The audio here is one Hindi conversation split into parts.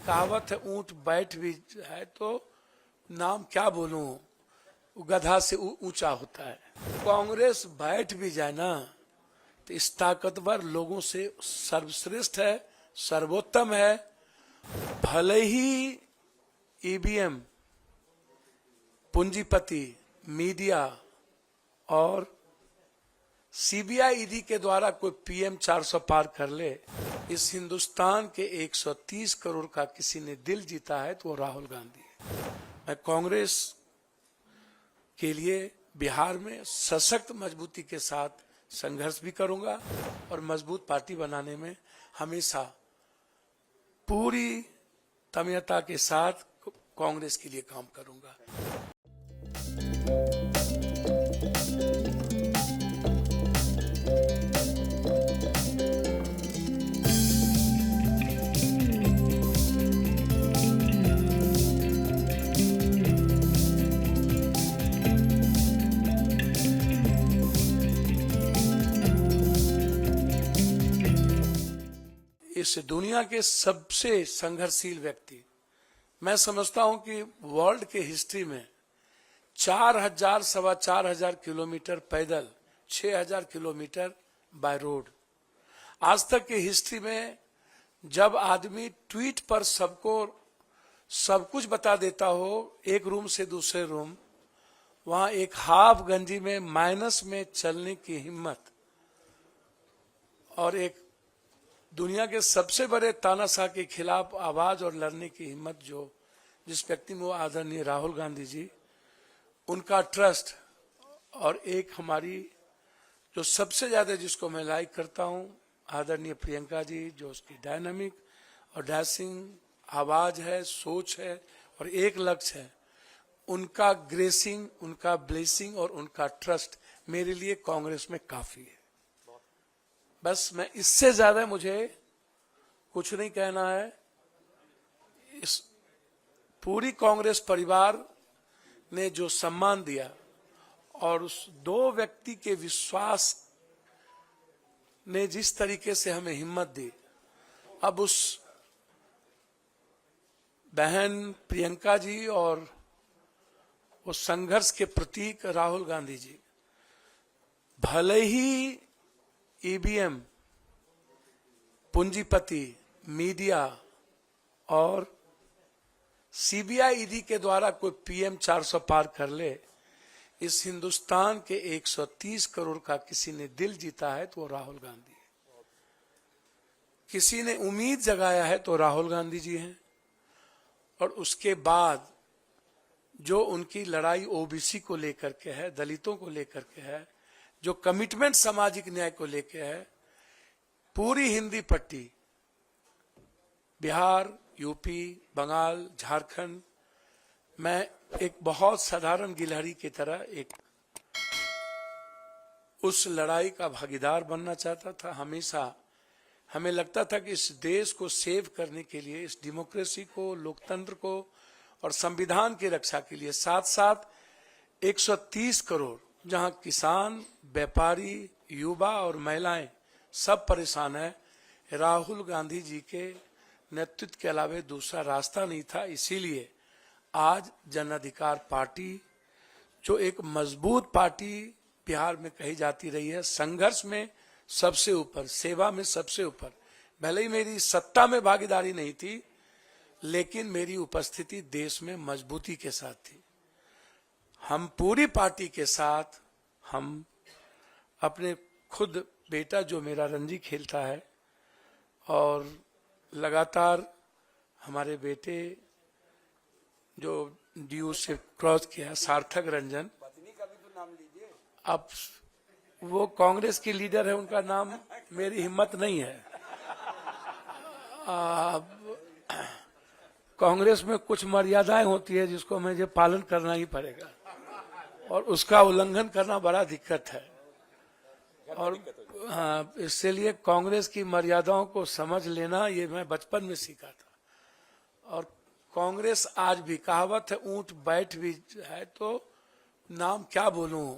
कहावत है ऊंट बैठ भी है तो नाम क्या बोलूं, गधा से ऊंचा होता है। कांग्रेस बैठ भी जाए ना तो इस ताकतवर लोगों से सर्वश्रेष्ठ है, सर्वोत्तम है। भले ही ईवीएम, पूंजीपति, मीडिया और सीबीआई ईडी के द्वारा कोई पीएम 400 पार कर ले, इस हिंदुस्तान के 130 करोड़ का किसी ने दिल जीता है तो वो राहुल गांधी है। मैं कांग्रेस के लिए बिहार में सशक्त मजबूती के साथ संघर्ष भी करूंगा और मजबूत पार्टी बनाने में हमेशा पूरी तन्मयता के साथ कांग्रेस के लिए काम करूंगा। इस दुनिया के सबसे संघर्षशील व्यक्ति, मैं समझता हूं कि वर्ल्ड के हिस्ट्री में 4,000 सवा 4,000 किलोमीटर पैदल, 6,000 किलोमीटर बाय रोड, आज तक की हिस्ट्री में जब आदमी ट्वीट पर सबको सब कुछ बता देता हो, एक रूम से दूसरे रूम, वहां एक हाफ गंजी में माइनस में चलने की हिम्मत और एक दुनिया के सबसे बड़े तानाशाह के खिलाफ आवाज और लड़ने की हिम्मत जो जिस व्यक्ति में, वो आदरणीय राहुल गांधी जी, उनका ट्रस्ट और एक हमारी जो सबसे ज्यादा जिसको मैं लाइक करता हूं, आदरणीय प्रियंका जी, जो उसकी डायनामिक और डैशिंग आवाज है, सोच है और एक लक्ष्य है, उनका ग्रेसिंग, उनका ब्लेसिंग और उनका ट्रस्ट मेरे लिए कांग्रेस में काफी है। बस मैं इससे ज्यादा मुझे कुछ नहीं कहना है। इस पूरी कांग्रेस परिवार ने जो सम्मान दिया और उस दो व्यक्ति के विश्वास ने जिस तरीके से हमें हिम्मत दी, अब उस बहन प्रियंका जी और उस संघर्ष के प्रतीक राहुल गांधी जी, भले ही ईवीएम, पूंजीपति, मीडिया और सीबीआई ईडी के द्वारा कोई पीएम 400 पार कर ले, इस हिंदुस्तान के 130 करोड़ का किसी ने दिल जीता है तो वो राहुल गांधी है। किसी ने उम्मीद जगाया है तो राहुल गांधी जी हैं। और उसके बाद जो उनकी लड़ाई ओबीसी को लेकर के है, दलितों को लेकर के है, जो कमिटमेंट सामाजिक न्याय को लेकर है, पूरी हिंदी पट्टी, बिहार, यूपी, बंगाल, झारखंड, मैं एक बहुत साधारण गिलहरी की तरह एक उस लड़ाई का भागीदार बनना चाहता था। हमेशा हमें लगता था कि इस देश को सेव करने के लिए, इस डेमोक्रेसी को, लोकतंत्र को और संविधान की रक्षा के लिए, साथ साथ 130 करोड़ जहां किसान, व्यापारी, युवा और महिलाएं सब परेशान है, राहुल गांधी जी के नेतृत्व के अलावा दूसरा रास्ता नहीं था। इसीलिए आज जन अधिकार पार्टी, जो एक मजबूत पार्टी बिहार में कही जाती रही है, संघर्ष में सबसे ऊपर, सेवा में सबसे ऊपर, भले ही मेरी सत्ता में भागीदारी नहीं थी, लेकिन मेरी उपस्थिति देश में मजबूती के साथ थी। हम पूरी पार्टी के साथ, हम अपने खुद बेटा जो मेरा रणजी खेलता है और लगातार हमारे बेटे जो डीयू से क्रॉस किया, सार्थक रंजन, पत्नी का भी तो नाम लीजिए। अब वो कांग्रेस की लीडर है, उनका नाम मेरी हिम्मत नहीं है। कांग्रेस में कुछ मर्यादाएं होती है जिसको मुझे पालन करना ही पड़ेगा और उसका उल्लंघन करना बड़ा दिक्कत है। और हाँ, इसलिए कांग्रेस की मर्यादाओं को समझ लेना, ये मैं बचपन में सीखा था। और कांग्रेस आज भी, कहावत है ऊंट बैठ भी है तो नाम क्या बोलूं,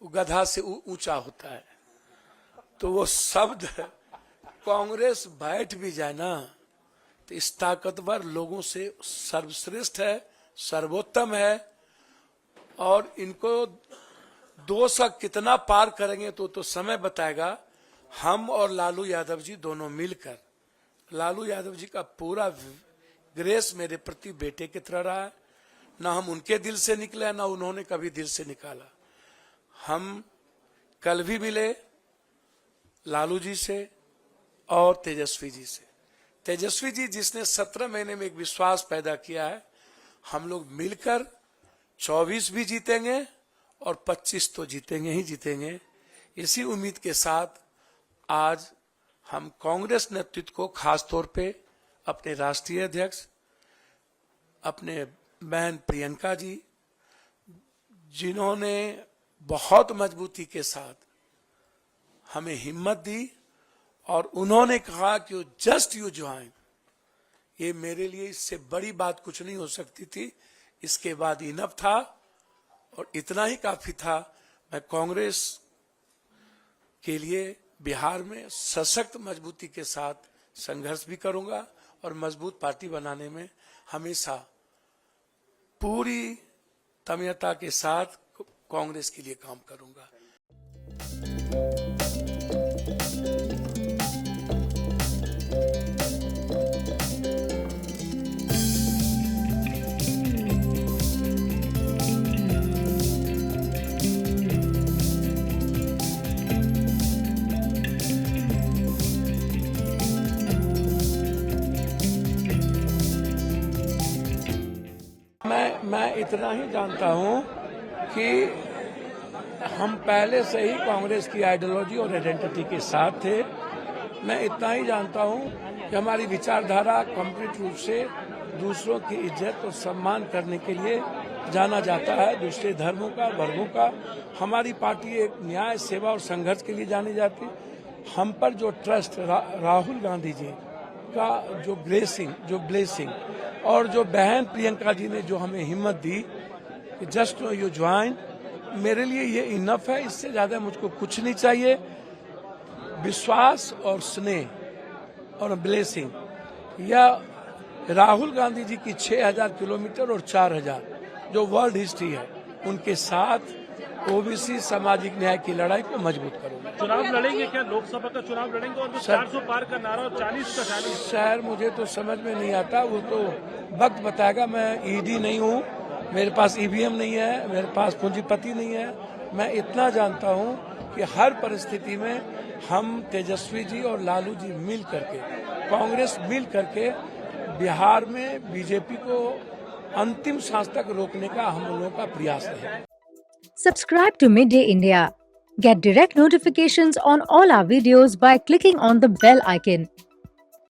गधा से ऊंचा होता है। तो वो शब्द कांग्रेस बैठ भी जाए ना तो इस ताकतवर लोगों से सर्वश्रेष्ठ है, सर्वोत्तम है, और इनको 200 कितना पार करेंगे तो समय बताएगा। हम और लालू यादव जी दोनों मिलकर, लालू यादव जी का पूरा ग्रेस मेरे प्रति बेटे की तरह रहा है, ना हम उनके दिल से निकले ना उन्होंने कभी दिल से निकाला। हम कल भी मिले लालू जी से और तेजस्वी जी से। तेजस्वी जी जिसने 17 महीने में एक विश्वास पैदा किया है, हम लोग मिलकर 24 भी जीतेंगे और 25 तो जीतेंगे ही जीतेंगे। इसी उम्मीद के साथ आज हम कांग्रेस नेतृत्व को, खास तौर पे अपने राष्ट्रीय अध्यक्ष, अपने बहन प्रियंका जी, जिन्होंने बहुत मजबूती के साथ हमें हिम्मत दी और उन्होंने कहा कि जस्ट यू ज्वाइन, ये मेरे लिए इससे बड़ी बात कुछ नहीं हो सकती थी। इसके बाद इनफ था और इतना ही काफी था। मैं कांग्रेस के लिए बिहार में सशक्त मजबूती के साथ संघर्ष भी करूंगा और मजबूत पार्टी बनाने में हमेशा पूरी तन्मयता के साथ कांग्रेस के लिए काम करूंगा। मैं इतना ही जानता हूं कि हम पहले से ही कांग्रेस की आइडियोलॉजी और आइडेंटिटी के साथ थे। मैं इतना ही जानता हूं कि हमारी विचारधारा कंप्लीट रूप से दूसरों की इज्जत और सम्मान करने के लिए जाना जाता है, दूसरे धर्मों का, वर्गों का। हमारी पार्टी एक न्याय, सेवा और संघर्ष के लिए जानी जाती है। हम पर जो ट्रस्ट राहुल गांधी जी का जो ब्लेसिंग और जो बहन प्रियंका जी ने जो हमें हिम्मत दी कि जस्ट यू ज्वाइन, मेरे लिए ये इनफ है। इससे ज्यादा मुझको कुछ नहीं चाहिए। विश्वास और स्नेह और ब्लेसिंग या राहुल गांधी जी की 6000 किलोमीटर और 4000 जो वर्ल्ड हिस्ट्री है, उनके साथ ओबीसी सामाजिक न्याय की लड़ाई को मजबूत करूंगा। चुनाव लड़ेंगे क्या? लोकसभा का चुनाव लड़ेंगे? और 400 पार का नारा और 40 का 40। सर मुझे तो समझ में नहीं आता, वो तो वक्त बताएगा। मैं ईडी नहीं हूँ, मेरे पास ईवीएम नहीं है, मेरे पास पूंजीपति नहीं है। मैं इतना जानता हूँ कि हर परिस्थिति में हम तेजस्वी जी और लालू जी मिल करके, कांग्रेस मिल करके बिहार में बीजेपी को अंतिम सांस तक रोकने का हम लोगों का प्रयास है। Subscribe to Midday India. Get direct notifications on all our videos by clicking on the bell icon.